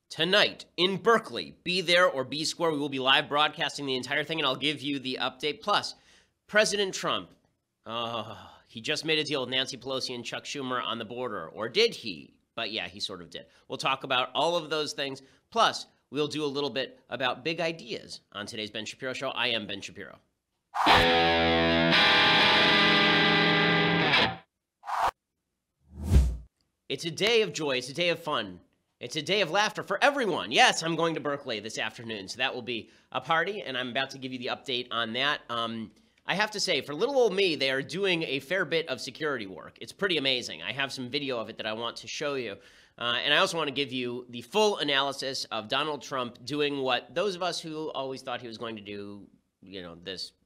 tonight in Berkeley. Be there or be square. We will be live broadcasting the entire thing, and I'll give you the update. Plus, President Trump, he just made a deal with Nancy Pelosi and Chuck Schumer on the border. Or did he? But yeah, he sort of did. We'll talk about all of those things. Plus, we'll do a little bit about big ideas on today's Ben Shapiro Show. I am Ben Shapiro. It's a day of joy. It's a day of fun. It's a day of laughter for everyone. Yes, I'm going to Berkeley this afternoon, so that will be a party, and I'm about to give you the update on that. I have to say, for little old me, they are doing a fair bit of security work. It's pretty amazing. I have some video of it that I want to show you. And I also want to give you the full analysis of Donald Trump doing what those of us who always thought he was going to do,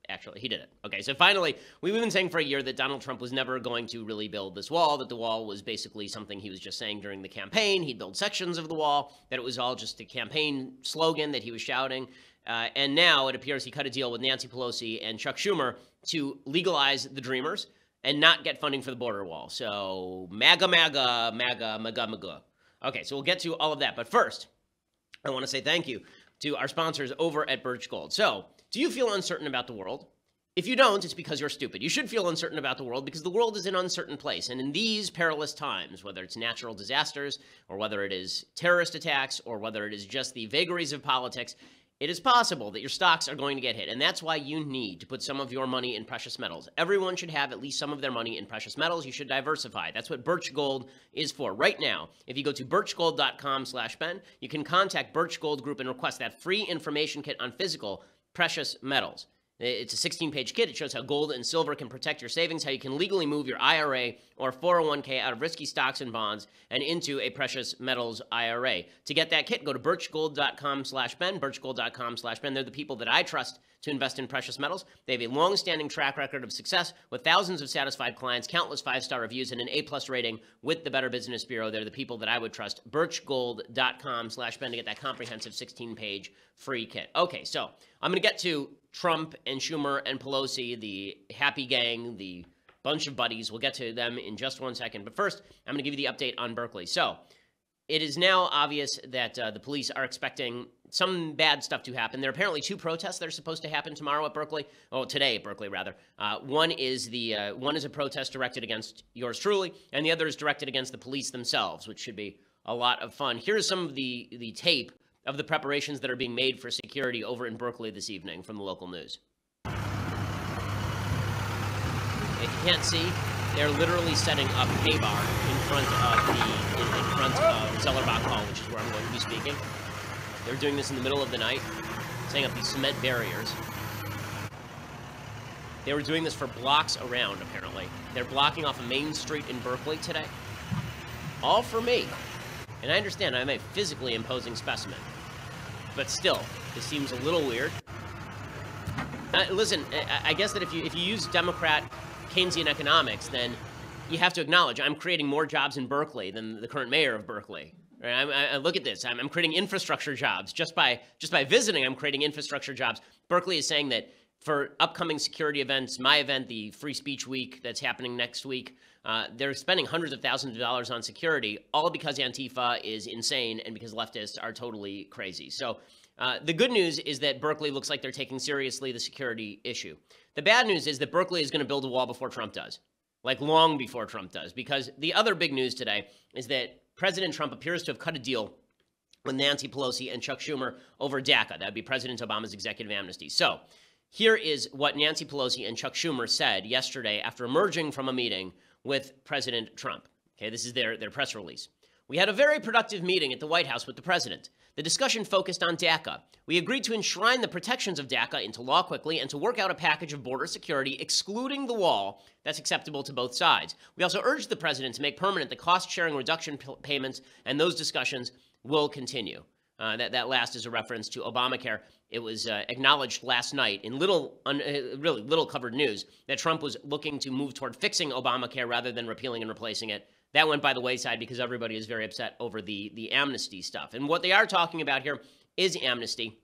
actually, he did it. Okay, so finally, we've been saying for a year that Donald Trump was never going to really build this wall, that the wall was basically something he was just saying during the campaign. He'd build sections of the wall, that it was all just a campaign slogan that he was shouting. And now it appears he cut a deal with Nancy Pelosi and Chuck Schumer to legalize the Dreamers and not get funding for the border wall. So MAGA, MAGA, MAGA, MAGA, MAGA. Okay, so we'll get to all of that. But first, I want to say thank you to our sponsors over at Birch Gold. So, do you feel uncertain about the world? If you don't, it's because you're stupid. You should feel uncertain about the world because the world is an uncertain place. And in these perilous times, whether it's natural disasters or whether it is terrorist attacks or whether it is just the vagaries of politics, it is possible that your stocks are going to get hit. And that's why you need to put some of your money in precious metals. Everyone should have at least some of their money in precious metals. You should diversify. That's what Birch Gold is for. Right now, if you go to birchgold.com/Ben, you can contact Birch Gold Group and request that free information kit on physical precious metals. It's a 16-page kit. It shows how gold and silver can protect your savings, how you can legally move your IRA or 401k out of risky stocks and bonds and into a precious metals IRA. To get that kit, go to birchgold.com/Ben, birchgold.com/Ben. They're the people that I trust to invest in precious metals. They have a long-standing track record of success with thousands of satisfied clients, countless 5-star reviews, and an A+ rating with the Better Business Bureau. They're the people that I would trust. birchgold.com/Ben to get that comprehensive 16-page free kit. Okay, so I'm going to get to Trump and Schumer and Pelosi, the happy gang, the bunch of buddies. We'll get to them in just one second. But first, I'm going to give you the update on Berkeley. So it is now obvious that the police are expecting some bad stuff to happen. There are apparently 2 protests that are supposed to happen tomorrow at Berkeley. Oh, today at Berkeley, rather. One is a protest directed against yours truly, and the other is directed against the police themselves, which should be a lot of fun. Here's some of the tape of the preparations that are being made for security over in Berkeley this evening from the local news. If you can't see, they're literally setting up hay bar in front of Zellerbach Hall, which is where I'm going to be speaking. They're doing this in the middle of the night, setting up these cement barriers. They were doing this for blocks around, apparently. They're blocking off a main street in Berkeley today. All for me. And I understand I'm a physically imposing specimen. But still, this seems a little weird. Listen, I guess that if you use Democrat Keynesian economics, then you have to acknowledge I'm creating more jobs in Berkeley than the current mayor of Berkeley. Right? I look at this. I'm creating infrastructure jobs. Just by visiting, I'm creating infrastructure jobs. Berkeley is saying that for upcoming security events, my event, the Free Speech Week that's happening next week, they're spending hundreds of thousands of dollars on security, all because Antifa is insane and because leftists are totally crazy. So the good news is that Berkeley looks like they're taking seriously the security issue. The bad news is that Berkeley is going to build a wall before Trump does, like long before Trump does, because the other big news today is that President Trump appears to have cut a deal with Nancy Pelosi and Chuck Schumer over DACA. That would be President Obama's executive amnesty. So here is what Nancy Pelosi and Chuck Schumer said yesterday after emerging from a meeting with President Trump. Okay, this is their press release. We had a very productive meeting at the White House with the president. The discussion focused on DACA. We agreed to enshrine the protections of DACA into law quickly and to work out a package of border security, excluding the wall, that's acceptable to both sides. We also urged the president to make permanent the cost-sharing reduction payments, and those discussions will continue. That last is a reference to Obamacare. It was acknowledged last night in really little covered news that Trump was looking to move toward fixing Obamacare rather than repealing and replacing it. That went by the wayside because everybody is very upset over the amnesty stuff. And what they are talking about here is amnesty.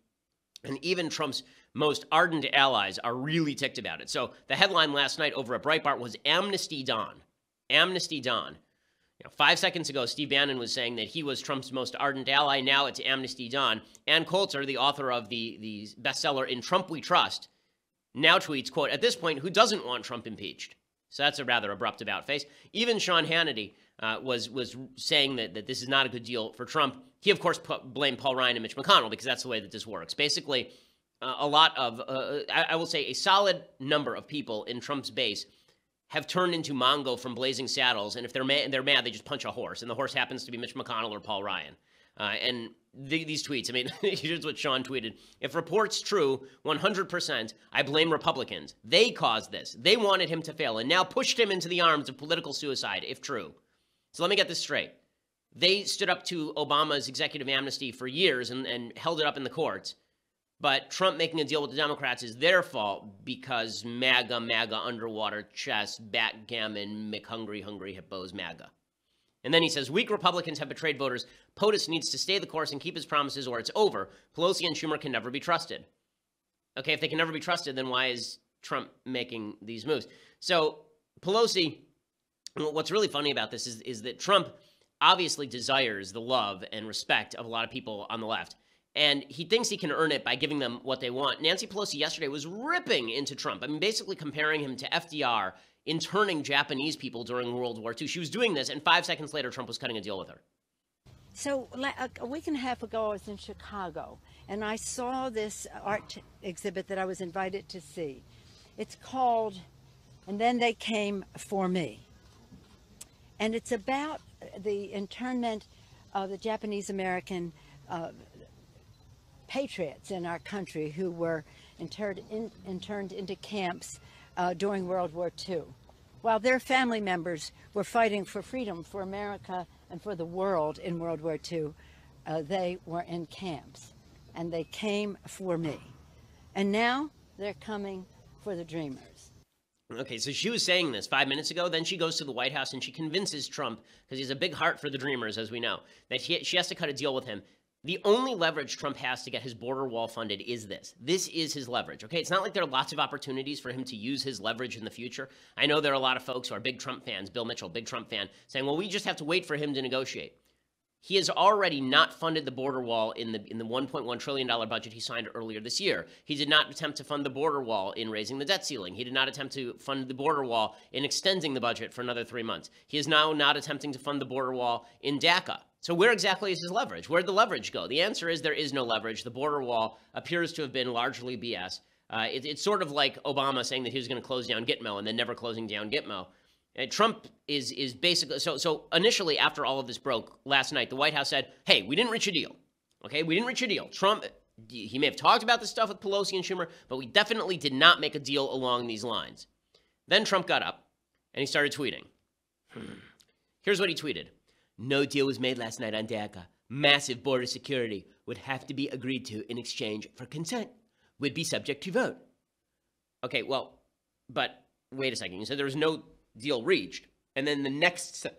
And even Trump's most ardent allies are really ticked about it. So the headline last night over at Breitbart was Amnesty Dawn. Amnesty Dawn. 5 seconds ago, Steve Bannon was saying that he was Trump's most ardent ally. Now it's Amnesty Dawn. Ann Coulter, the author of the bestseller In Trump We Trust, now tweets, quote, "At this point, who doesn't want Trump impeached?" So that's a rather abrupt about-face. Even Sean Hannity was saying that this is not a good deal for Trump. He, of course, blamed Paul Ryan and Mitch McConnell because that's the way that this works. Basically, a lot of, I will say, a solid number of people in Trump's base have turned into Mongo from Blazing Saddles, and if they're mad, they just punch a horse, and the horse happens to be Mitch McConnell or Paul Ryan. And these tweets, I mean, here's what Sean tweeted. "If reports true, 100%, I blame Republicans. They caused this. They wanted him to fail and now pushed him into the arms of political suicide, if true." So let me get this straight. They stood up to Obama's executive amnesty for years and held it up in the courts. But Trump making a deal with the Democrats is their fault because MAGA, underwater chess, backgammon, McHungry, hungry hippos, MAGA. And then he says, "Weak Republicans have betrayed voters. POTUS needs to stay the course and keep his promises or it's over. Pelosi and Schumer can never be trusted." Okay, if they can never be trusted, then why is Trump making these moves? So Pelosi, what's really funny about this is that Trump obviously desires the love and respect of a lot of people on the left. And he thinks he can earn it by giving them what they want. Nancy Pelosi yesterday was ripping into Trump. I mean, basically comparing him to FDR, interning Japanese people during World War II. She was doing this, and 5 seconds later, Trump was cutting a deal with her. So a week and a half ago, I was in Chicago, and I saw this art exhibit that I was invited to see. It's called "And Then They Came for Me." And it's about the internment of the Japanese-American patriots in our country who were interned into camps during World War II. While their family members were fighting for freedom for America and for the world in World War II, they were in camps, and they came for me. And now they're coming for the Dreamers. Okay, so she was saying this 5 minutes ago. Then she goes to the White House and she convinces Trump, because he has a big heart for the Dreamers, as we know, that she has to cut a deal with him. The only leverage Trump has to get his border wall funded is this. This is his leverage, okay? It's not like there are lots of opportunities for him to use his leverage in the future. I know there are a lot of folks who are big Trump fans, Bill Mitchell, big Trump fan, saying, well, we just have to wait for him to negotiate. He has already not funded the border wall in the $1.1 trillion budget he signed earlier this year. He did not attempt to fund the border wall in raising the debt ceiling. He did not attempt to fund the border wall in extending the budget for another 3 months. He is now not attempting to fund the border wall in DACA. So where exactly is his leverage? Where'd the leverage go? The answer is there is no leverage. The border wall appears to have been largely BS. It's sort of like Obama saying that he was going to close down Gitmo and then never closing down Gitmo. Trump is basically, so initially after all of this broke last night, the White House said, hey, we didn't reach a deal. Okay, we didn't reach a deal. Trump, he may have talked about this stuff with Pelosi and Schumer, but we definitely did not make a deal along these lines. Then Trump got up and he started tweeting. Here's what he tweeted. No deal was made last night on DACA. Massive border security would have to be agreed to in exchange for consent. Would be subject to vote. Okay, well, but wait a second. You said there was no deal reached, and then the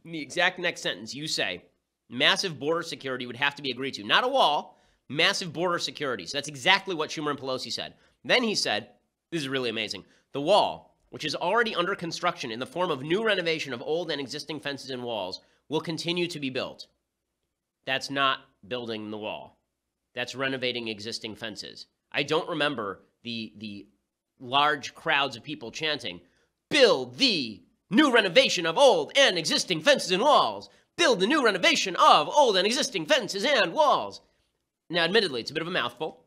exact next sentence, you say massive border security would have to be agreed to. Not a wall, massive border security. So that's exactly what Schumer and Pelosi said. Then he said, this is really amazing, the wall, which is already under construction in the form of new renovation of old and existing fences and walls, will continue to be built. That's not building the wall. That's renovating existing fences. I don't remember the large crowds of people chanting, build the new renovation of old and existing fences and walls. Build the new renovation of old and existing fences and walls. Now, admittedly, it's a bit of a mouthful,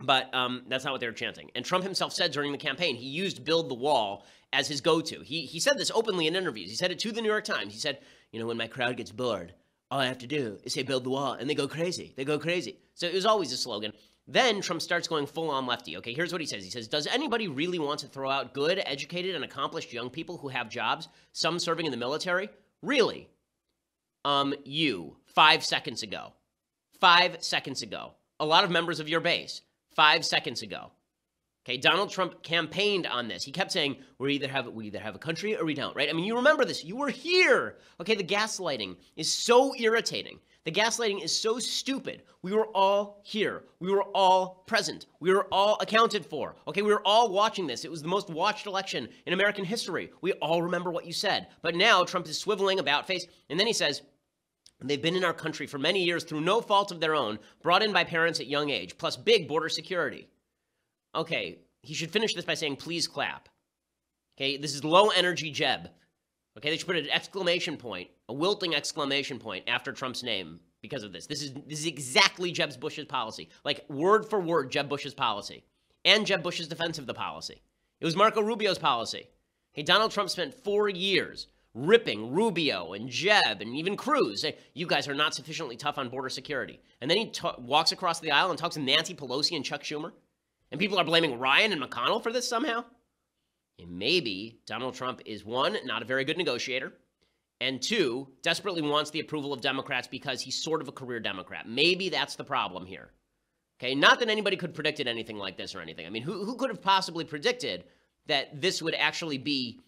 but that's not what they were chanting. And Trump himself said during the campaign, he used build the wall as his go-to. He said this openly in interviews. He said it to the New York Times. He said, you know, when my crowd gets bored, all I have to do is say build the wall, and they go crazy. They go crazy. So it was always a slogan. Then Trump starts going full-on lefty. Okay, here's what he says. He says, does anybody really want to throw out good, educated, and accomplished young people who have jobs, some serving in the military? Really? 5 seconds ago. 5 seconds ago. A lot of members of your base. 5 seconds ago. Okay, Donald Trump campaigned on this. He kept saying, we either have a country or we don't, right? I mean, you remember this. You were here. Okay, the gaslighting is so irritating. The gaslighting is so stupid. We were all here. We were all present. We were all accounted for. Okay, we were all watching this. It was the most watched election in American history. We all remember what you said. But now Trump is swiveling about face, and then he says, they've been in our country for many years through no fault of their own, brought in by parents at young age, plus big border security. Okay, he should finish this by saying, please clap. Okay, this is low energy Jeb. Okay, they should put an exclamation point, a wilting exclamation point after Trump's name because of this. This is exactly Jeb Bush's policy. Like word for word, Jeb Bush's policy. And Jeb Bush's defense of the policy. It was Marco Rubio's policy. Okay, Donald Trump spent 4 years ripping Rubio and Jeb and even Cruz, saying, you guys are not sufficiently tough on border security. And then he walks across the aisle and talks to Nancy Pelosi and Chuck Schumer. And people are blaming Ryan and McConnell for this somehow? And maybe Donald Trump is, 1, not a very good negotiator, and 2, desperately wants the approval of Democrats because he's sort of a career Democrat. Maybe that's the problem here. Okay, not that anybody could have predicted anything like this or anything. I mean, who could have possibly predicted that this would actually be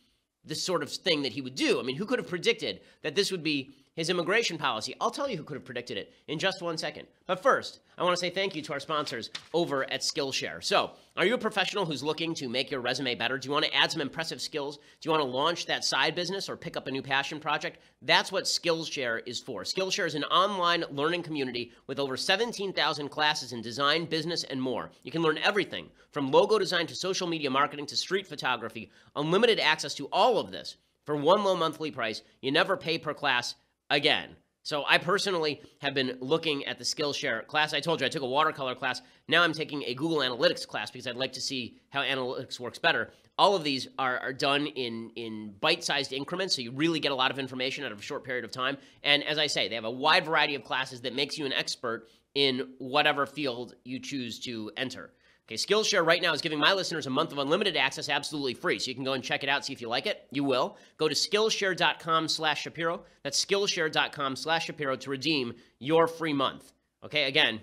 the sort of thing that he would do? I mean, who could have predicted that this would be his immigration policy? I'll tell you who could have predicted it in just 1 second. But first, I want to say thank you to our sponsors over at Skillshare. So, are you a professional who's looking to make your resume better? Do you want to add some impressive skills? Do you want to launch that side business or pick up a new passion project? That's what Skillshare is for. Skillshare is an online learning community with over 17,000 classes in design, business, and more. You can learn everything from logo design to social media marketing to street photography. Unlimited access to all of this for one low monthly price. You never pay per class again. So I personally have been looking at the Skillshare class. I told you I took a watercolor class. Now I'm taking a Google Analytics class because I'd like to see how analytics works better. All of these are done in bite-sized increments, so you really get a lot of information out of a short period of time. And as I say, they have a wide variety of classes that makes you an expert in whatever field you choose to enter. Okay, Skillshare right now is giving my listeners a month of unlimited access absolutely free. So you can go and check it out, see if you like it. You will. Go to Skillshare.com/Shapiro. That's Skillshare.com/Shapiro to redeem your free month. Okay, again,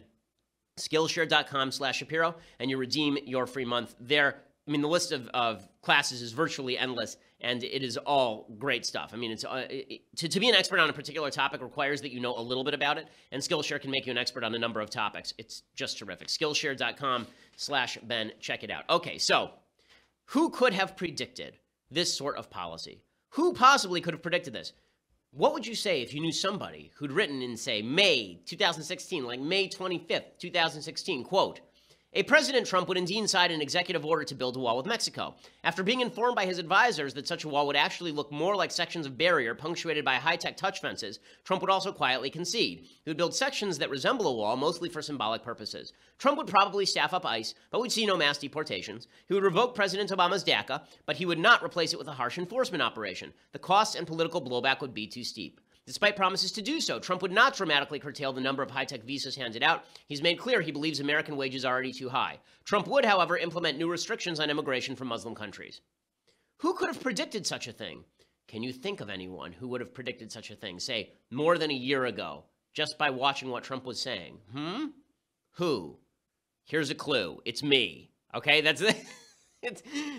Skillshare.com/Shapiro, and you redeem your free month there. I mean, the list of classes is virtually endless, and it is all great stuff. I mean, it's to be an expert on a particular topic requires that you know a little bit about it, and Skillshare can make you an expert on a number of topics. It's just terrific. Skillshare.com/Ben. Check it out. Okay, so who could have predicted this sort of policy? Who possibly could have predicted this? What would you say if you knew somebody who'd written in, say, May 2016, like May 25th, 2016, quote, a President Trump would indeed sign an executive order to build a wall with Mexico. After being informed by his advisors that such a wall would actually look more like sections of barrier punctuated by high-tech touch fences, Trump would also quietly concede. He would build sections that resemble a wall, mostly for symbolic purposes. Trump would probably staff up ICE, but we'd see no mass deportations. He would revoke President Obama's DACA, but he would not replace it with a harsh enforcement operation. The costs and political blowback would be too steep. Despite promises to do so, Trump would not dramatically curtail the number of high-tech visas handed out. He's made clear he believes American wages are already too high. Trump would, however, implement new restrictions on immigration from Muslim countries. Who could have predicted such a thing? Can you think of anyone who would have predicted such a thing, say, more than a year ago, just by watching what Trump was saying? Who? Here's a clue. It's me. Okay, that's it.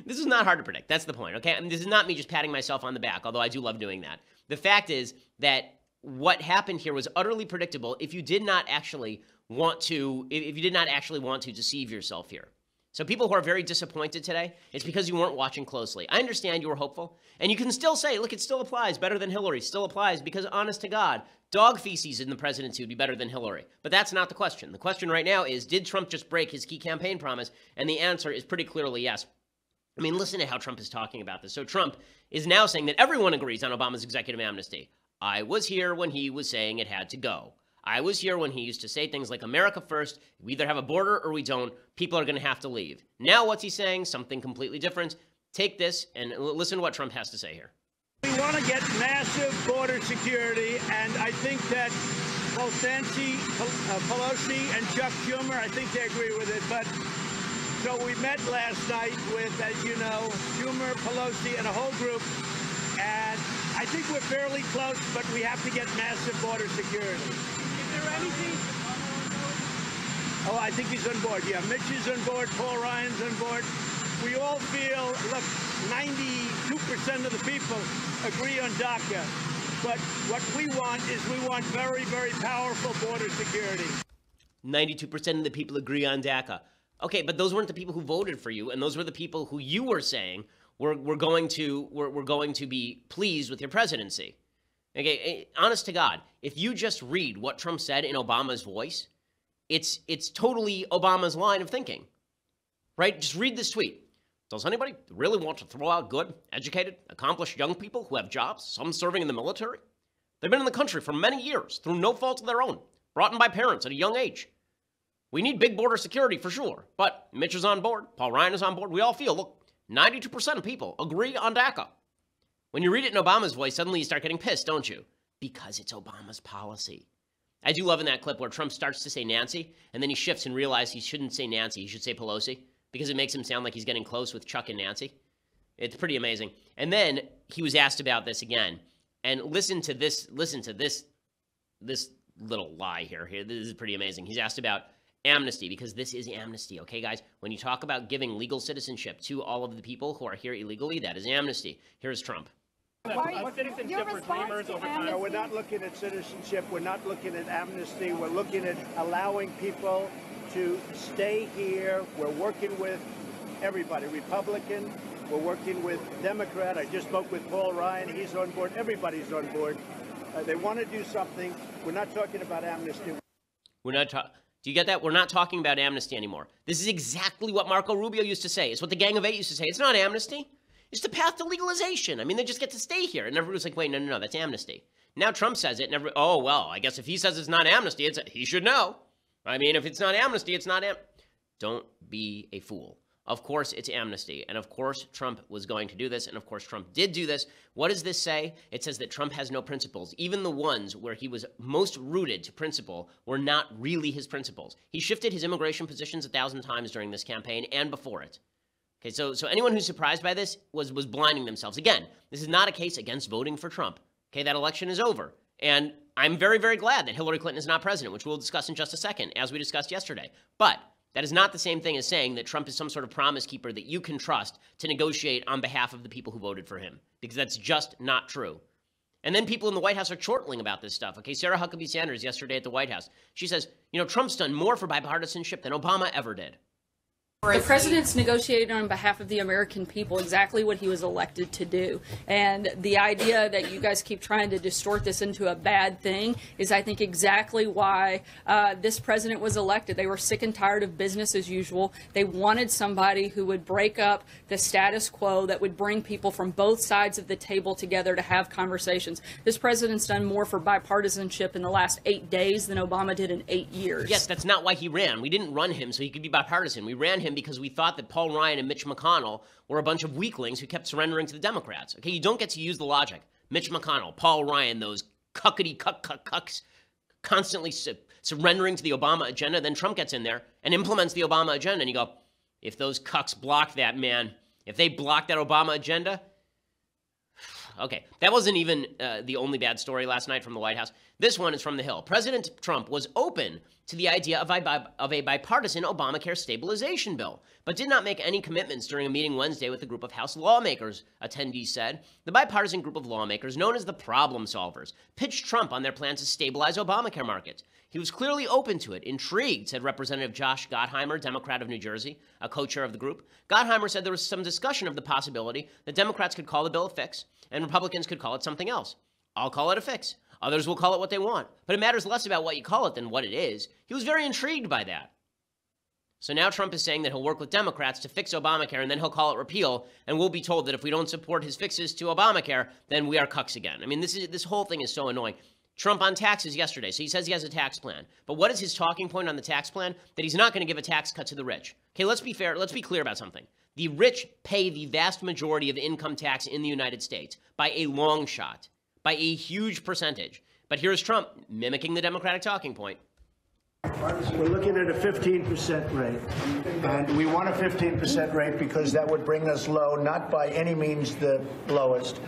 This is not hard to predict. That's the point, okay? I mean, this is not me just patting myself on the back, although I do love doing that. The fact is that what happened here was utterly predictable if you did not actually want to, deceive yourself here. So people who are very disappointed today, it's because you weren't watching closely. I understand you were hopeful, and you can still say, look, it still applies, better than Hillary, still applies, because honest to God, dog feces in the presidency would be better than Hillary. But that's not the question. The question right now is, did Trump just break his key campaign promise? And the answer is pretty clearly yes. I mean, listen to how Trump is talking about this. So Trump is now saying that everyone agrees on Obama's executive amnesty. I was here when he was saying it had to go. I was here when he used to say things like, America first, we either have a border or we don't. People are going to have to leave. Now what's he saying? Something completely different. Take this and listen to what Trump has to say here. We want to get massive border security, and I think that both Nancy Pelosi and Chuck Schumer, I think they agree with it. But so we met last night with, as you know, Schumer, Pelosi, and a whole group, and I think we're fairly close, but we have to get massive border security. Is there anything? Oh, I think he's on board. Yeah, Mitch is on board. Paul Ryan's on board. we all feel, look, 92% of the people agree on DACA. But what we want is we want very, very powerful border security. 92% of the people agree on DACA. Okay, but those weren't the people who voted for you, and those were the people who you were saying were going to be pleased with your presidency. Okay, honest to God, if you just read what Trump said in Obama's voice, it's totally Obama's line of thinking, right? Just read this tweet. Does anybody really want to throw out good, educated, accomplished young people who have jobs, some serving in the military? They've been in the country for many years through no fault of their own, brought in by parents at a young age. We need big border security for sure, but Mitch is on board, Paul Ryan is on board. We all feel, look, 92% of people agree on DACA. When you read it in Obama's voice, suddenly you start getting pissed, don't you? Because it's Obama's policy. I do love in that clip where Trump starts to say Nancy, and then he shifts and realizes he shouldn't say Nancy, he should say Pelosi, because it makes him sound like he's getting close with Chuck and Nancy. It's pretty amazing. And then he was asked about this again. And listen to this little lie here. This is pretty amazing. He's asked about amnesty, because this is amnesty, okay, guys? When you talk about giving legal citizenship to all of the people who are here illegally, that is amnesty. Here's Trump. Citizenship for dreamers over time. No, we're not looking at citizenship. We're not looking at amnesty. We're looking at allowing people to stay here. We're working with everybody, Republican. We're working with Democrat. I just spoke with Paul Ryan. He's on board. Everybody's on board. They want to do something. We're not talking about amnesty. We're not talking. Do you get that? We're not talking about amnesty anymore. This is exactly what Marco Rubio used to say. It's what the Gang of Eight used to say. It's not amnesty. It's the path to legalization. I mean, they just get to stay here. And everybody's like, wait, no, that's amnesty. Now Trump says it, and oh, well, I guess if he says it's not amnesty, he should know. I mean, if it's not amnesty, it's not Don't be a fool. Of course, it's amnesty. And of course, Trump was going to do this. And of course, Trump did do this. What does this say? It says that Trump has no principles. Even the ones where he was most rooted to principle were not really his principles. He shifted his immigration positions 1,000 times during this campaign and before it. Okay, so anyone who's surprised by this was blinding themselves. Again, this is not a case against voting for Trump. Okay, that election is over. And I'm very, very glad that Hillary Clinton is not president, which we'll discuss in just a second, as we discussed yesterday. But that is not the same thing as saying that Trump is some sort of promise keeper that you can trust to negotiate on behalf of the people who voted for him, because that's just not true. And then people in the White House are chortling about this stuff. Okay, Sarah Huckabee Sanders yesterday at the White House, she says, Trump's done more for bipartisanship than Obama ever did. The president's negotiating on behalf of the American people exactly what he was elected to do. And the idea that you guys keep trying to distort this into a bad thing is, I think, exactly why this president was elected. They were sick and tired of business as usual. They wanted somebody who would break up the status quo, that would bring people from both sides of the table together to have conversations. This president's done more for bipartisanship in the last 8 days than Obama did in 8 years. Yes, that's not why he ran. We didn't run him so he could be bipartisan. We ran him because we thought that Paul Ryan and Mitch McConnell were a bunch of weaklings who kept surrendering to the Democrats. Okay, you don't get to use the logic. Mitch McConnell, Paul Ryan, those cucks, constantly surrendering to the Obama agenda. Then Trump gets in there and implements the Obama agenda. And you go, if those cucks block that, man, if they block that Obama agenda. Okay, that wasn't even the only bad story last night from the White House. This one is from the Hill. President Trump was open to the idea of a bipartisan Obamacare stabilization bill, but did not make any commitments during a meeting Wednesday with a group of House lawmakers, attendees said. The bipartisan group of lawmakers, known as the Problem Solvers, pitched Trump on their plan to stabilize Obamacare markets. He was clearly open to it, intrigued, said Representative Josh Gottheimer, Democrat of New Jersey, a co-chair of the group. Gottheimer said there was some discussion of the possibility that Democrats could call the bill a fix, and Republicans could call it something else. I'll call it a fix. Others will call it what they want. But it matters less about what you call it than what it is. He was very intrigued by that. So now Trump is saying that he'll work with Democrats to fix Obamacare, and then he'll call it repeal, and we'll be told that if we don't support his fixes to Obamacare, then we are cucks again. I mean, this whole thing is so annoying. Trump on taxes yesterday. So he says he has a tax plan. But what is his talking point on the tax plan? That he's not going to give a tax cut to the rich. Okay, let's be fair. Let's be clear about something. The rich pay the vast majority of the income tax in the United States by a long shot, by a huge percentage. But here's Trump mimicking the Democratic talking point. We're looking at a 15% rate, and we want a 15% rate because that would bring us low, not by any means the lowest,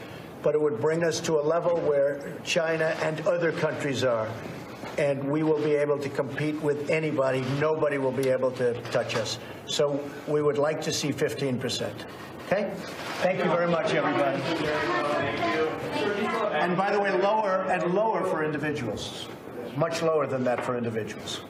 but it would bring us to a level where China and other countries are. and we will be able to compete with anybody. Nobody will be able to touch us. So we would like to see 15%. Okay? Thank you very much, everybody. And by the way, lower for individuals. Much lower than that for individuals.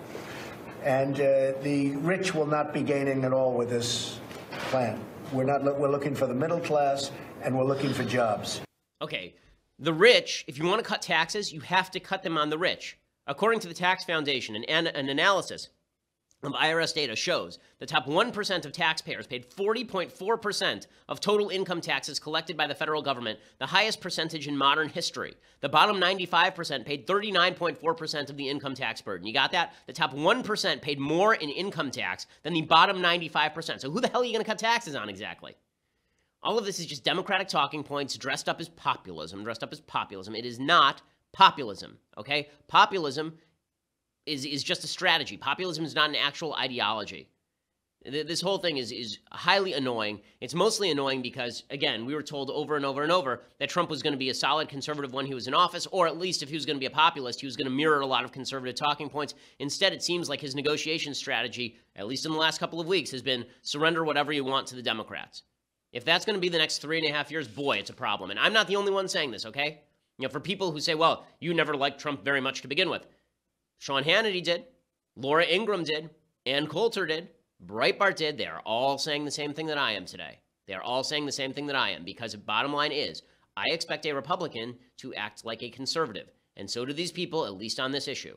And the rich will not be gaining at all with this plan. We're looking for the middle class, and we're looking for jobs. Okay, the rich, if you want to cut taxes, you have to cut them on the rich. According to the Tax Foundation, an analysis of IRS data shows the top 1% of taxpayers paid 40.4% of total income taxes collected by the federal government, the highest percentage in modern history. The bottom 95% paid 39.4% of the income tax burden. You got that? The top 1% paid more in income tax than the bottom 95%. So who the hell are you going to cut taxes on exactly? All of this is just Democratic talking points dressed up as populism. It is not populism, okay? Populism is just a strategy. Populism is not an actual ideology. This whole thing is highly annoying. It's mostly annoying because, again, we were told over and over and over that Trump was going to be a solid conservative when he was in office, or at least if he was going to be a populist, he was going to mirror a lot of conservative talking points. Instead, it seems like his negotiation strategy, at least in the last couple of weeks, has been surrender whatever you want to the Democrats. If that's going to be the next 3.5 years, boy, it's a problem. And I'm not the only one saying this, okay? You know, for people who say, well, you never liked Trump very much to begin with. Sean Hannity did, Laura Ingraham did, Ann Coulter did, Breitbart did. They are all saying the same thing that I am today. They are all saying the same thing that I am, because the bottom line is, I expect a Republican to act like a conservative. And so do these people, at least on this issue.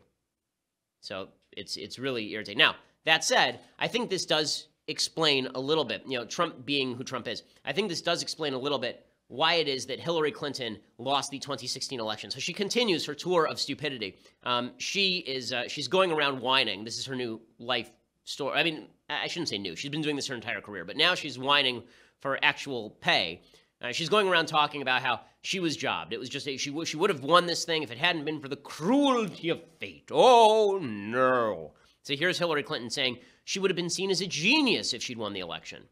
So it's really irritating. Now, that said, I think this does explain a little bit, you know, Trump being who Trump is. I think this does explain a little bit why it is that Hillary Clinton lost the 2016 election. So she continues her tour of stupidity. She's going around whining. This is her new life story. I mean, I shouldn't say new. She's been doing this her entire career, but now she's whining for actual pay. She's going around talking about how she was jobbed. It was just she would have won this thing if it hadn't been for the cruelty of fate. Oh no! So here's Hillary Clinton saying she would have been seen as a genius if she'd won the election.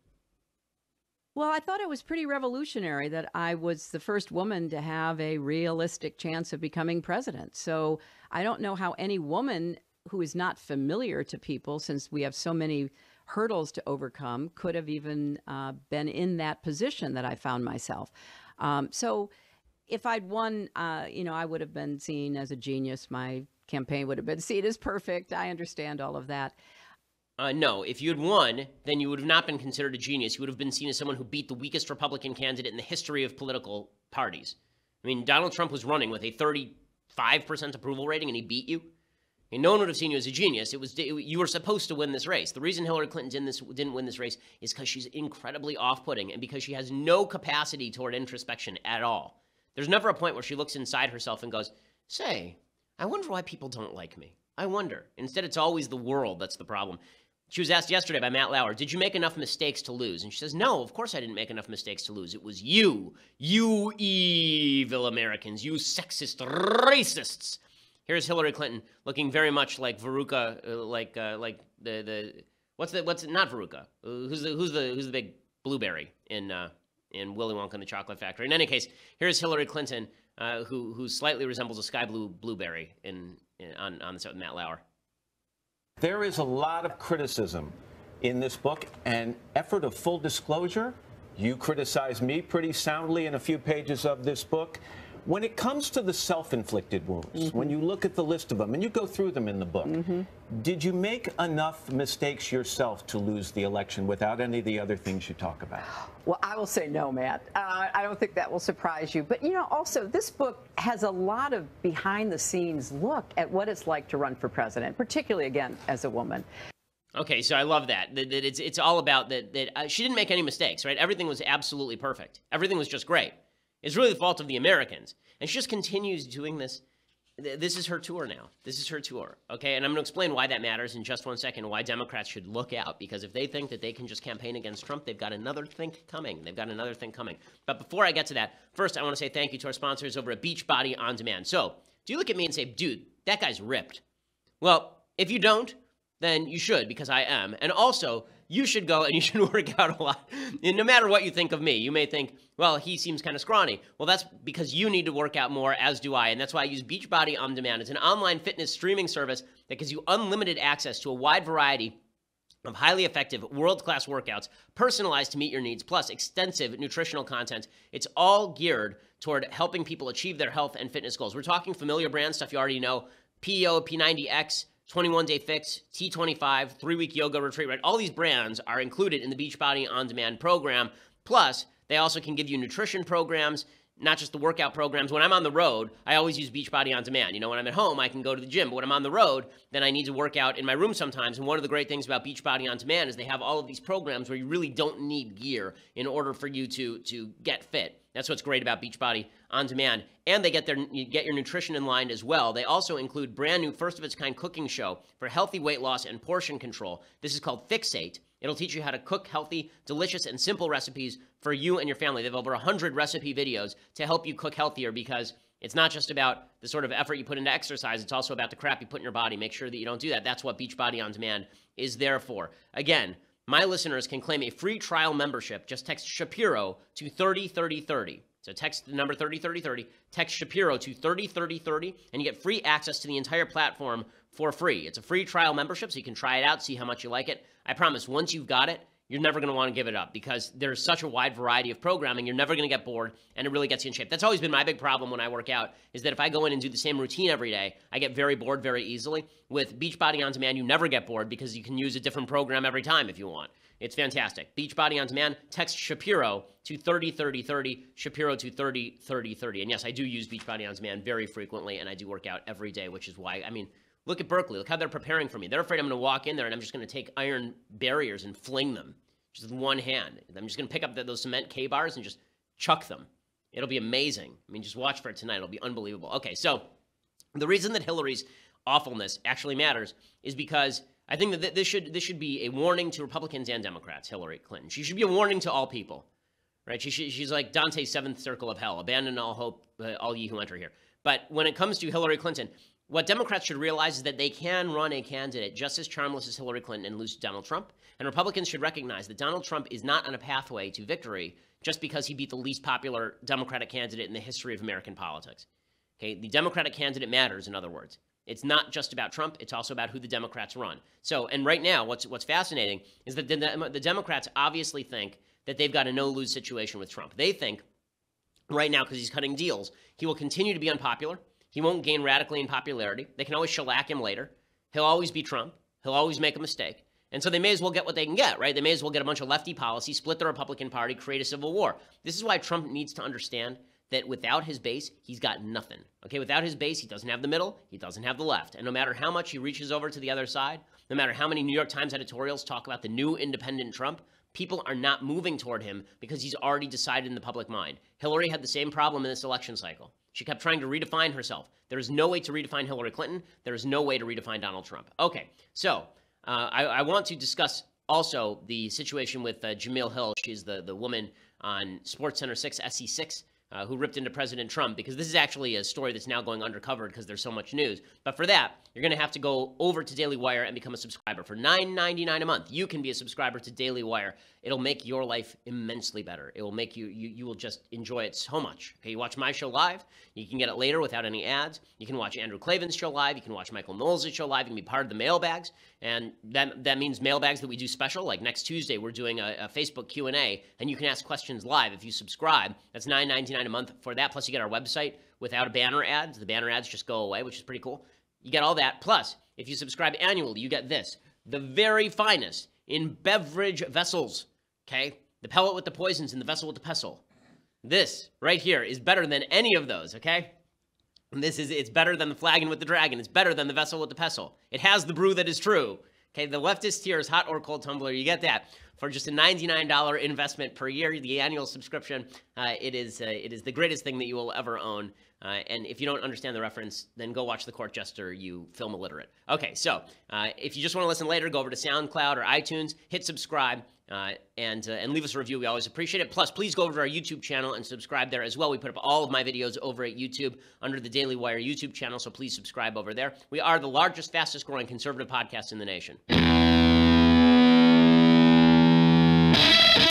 Well, I thought it was pretty revolutionary that I was the first woman to have a realistic chance of becoming president. So I don't know how any woman who is not familiar to people, since we have so many hurdles to overcome, could have even been in that position that I found myself. So if I'd won, I would have been seen as a genius. My campaign would have been seen as perfect. I understand all of that. No, if you had won, then you would have not been considered a genius. You would have been seen as someone who beat the weakest Republican candidate in the history of political parties. I mean, Donald Trump was running with a 35% approval rating, and he beat you. I mean, no one would have seen you as a genius. You were supposed to win this race. The reason Hillary Clinton didn't win this race is because she's incredibly off-putting and because she has no capacity toward introspection at all. There's never a point where she looks inside herself and goes, say, I wonder why people don't like me. I wonder. Instead, it's always the world that's the problem. She was asked yesterday by Matt Lauer, did you make enough mistakes to lose? And she says, no, of course I didn't make enough mistakes to lose. It was you evil Americans, you sexist racists. Here's Hillary Clinton looking very much like Veruca, not Veruca? Who's the big blueberry in Willy Wonka and the Chocolate Factory? In any case, here's Hillary Clinton, who slightly resembles a sky blue blueberry on the set with Matt Lauer. There is a lot of criticism in this book, and effort of full disclosure. You criticize me pretty soundly in a few pages of this book. When it comes to the self-inflicted wounds, when you look at the list of them, and you go through them in the book, did you make enough mistakes yourself to lose the election without any of the other things you talk about? Well, I will say no, Matt. I don't think that will surprise you. But, also, this book has a lot of behind-the-scenes look at what it's like to run for president, particularly, again, as a woman. Okay, so I love that it's all about that she didn't make any mistakes, right? Everything was absolutely perfect. Everything was just great. It's really the fault of the Americans. And she just continues doing this. This is her tour now. This is her tour, okay? And I'm going to explain why that matters in just one second, why Democrats should look out. Because if they think that they can just campaign against Trump, they've got another thing coming. But before I get to that, first I want to say thank you to our sponsors over at Beachbody On Demand. So, do you look at me and say, dude, that guy's ripped? Well, if you don't, then you should, because I am. And also, you should go and you should work out a lot. And no matter what you think of me, you may think, well, he seems kind of scrawny. Well, that's because you need to work out more, as do I. And that's why I use Beachbody On Demand. It's an online fitness streaming service that gives you unlimited access to a wide variety of highly effective, world-class workouts, personalized to meet your needs, plus extensive nutritional content. It's all geared toward helping people achieve their health and fitness goals. We're talking familiar brand stuff you already know, PEO, P90X, 21-Day Fix, T25, 3-week yoga retreat, right? All these brands are included in the Beachbody On Demand program. Plus, they also can give you nutrition programs, not just the workout programs. When I'm on the road, I always use Beachbody On Demand. You know, when I'm at home, I can go to the gym. But when I'm on the road, then I need to work out in my room sometimes. And one of the great things about Beachbody On Demand is they have all of these programs where you really don't need gear in order for you to get fit. That's what's great about Beachbody On Demand. And you get your nutrition in line as well. They also include brand new first-of-its-kind cooking show for healthy weight loss and portion control. This is called Fixate. It'll teach you how to cook healthy, delicious, and simple recipes for you and your family. They have over 100 recipe videos to help you cook healthier, because it's not just about the sort of effort you put into exercise. It's also about the crap you put in your body. Make sure that you don't do that. That's what Beachbody On Demand is there for. Again, my listeners can claim a free trial membership. Just text Shapiro to 303030. So text the number 303030, text Shapiro to 303030, and you get free access to the entire platform for free. It's a free trial membership, so you can try it out, see how much you like it. I promise, once you've got it, you're never going to want to give it up, because there's such a wide variety of programming. You're never going to get bored, and it really gets you in shape. That's always been my big problem when I work out, is that if I go in and do the same routine every day, I get very bored very easily. With Beachbody On Demand, you never get bored, because you can use a different program every time if you want. It's fantastic. Beachbody On Demand, text Shapiro to 303030, Shapiro to 303030. And yes, I do use Beachbody On Demand very frequently, and I do work out every day, which is why, I mean, look at Berkeley. Look how they're preparing for me. They're afraid I'm going to walk in there and I'm just going to take iron barriers and fling them just with one hand. I'm just going to pick up those cement K-bars and just chuck them. It'll be amazing. I mean, just watch for it tonight. It'll be unbelievable. Okay, so the reason that Hillary's awfulness actually matters is because I think that this should be a warning to Republicans and Democrats, Hillary Clinton. She should be a warning to all people, right? She's like Dante's seventh circle of hell. Abandon all hope, all ye who enter here. But when it comes to Hillary Clinton, what Democrats should realize is that they can run a candidate just as charmless as Hillary Clinton and lose to Donald Trump. And Republicans should recognize that Donald Trump is not on a pathway to victory just because he beat the least popular Democratic candidate in the history of American politics. Okay, the Democratic candidate matters, in other words. It's not just about Trump. It's also about who the Democrats run. So, and right now, what's fascinating is that the Democrats obviously think that they've got a no-lose situation with Trump. They think right now, because he's cutting deals, he will continue to be unpopular. He won't gain radically in popularity. They can always shellac him later. He'll always be Trump. He'll always make a mistake. And so they may as well get what they can get, right? They may as well get a bunch of lefty policy, split the Republican Party, create a civil war. This is why Trump needs to understand that without his base, he's got nothing. Okay, without his base, he doesn't have the middle, he doesn't have the left. And no matter how much he reaches over to the other side, no matter how many New York Times editorials talk about the new independent Trump, people are not moving toward him because he's already decided in the public mind. Hillary had the same problem in this election cycle. She kept trying to redefine herself. There is no way to redefine Hillary Clinton. There is no way to redefine Donald Trump. Okay, so I want to discuss also the situation with Jamil Hill. She's the woman on SportsCenter 6, SC6, who ripped into President Trump, because this is actually a story that's now going undercovered because there's so much news. But for that, you're going to have to go over to Daily Wire and become a subscriber. For $9.99 a month, you can be a subscriber to Daily Wire. It'll make your life immensely better. It will make you will just enjoy it so much. Okay, you watch my show live. You can get it later without any ads. You can watch Andrew Klavan's show live. You can watch Michael Knowles' show live. You can be part of the mailbags. And that means mailbags that we do special. Like next Tuesday, we're doing a Facebook Q&A, and you can ask questions live if you subscribe. That's $9.99 a month for that. Plus, you get our website without a banner ads. The banner ads just go away, which is pretty cool. You get all that. Plus, if you subscribe annually, you get this. The very finest in beverage vessels. Okay? The pellet with the poisons and the vessel with the pestle. This right here is better than any of those, okay? And it's better than the flagon with the dragon. It's better than the vessel with the pestle. It has the brew that is true. Okay, the leftist tears hot or cold tumbler. You get that for just a $99 investment per year. The annual subscription. It is the greatest thing that you will ever own. And if you don't understand the reference, then go watch The Court Jester, you film illiterate. Okay, so if you just want to listen later, go over to SoundCloud or iTunes, hit subscribe, and leave us a review. We always appreciate it. Plus, please go over to our YouTube channel and subscribe there as well. We put up all of my videos over at YouTube under the Daily Wire YouTube channel, so please subscribe over there. We are the largest, fastest growing conservative podcast in the nation.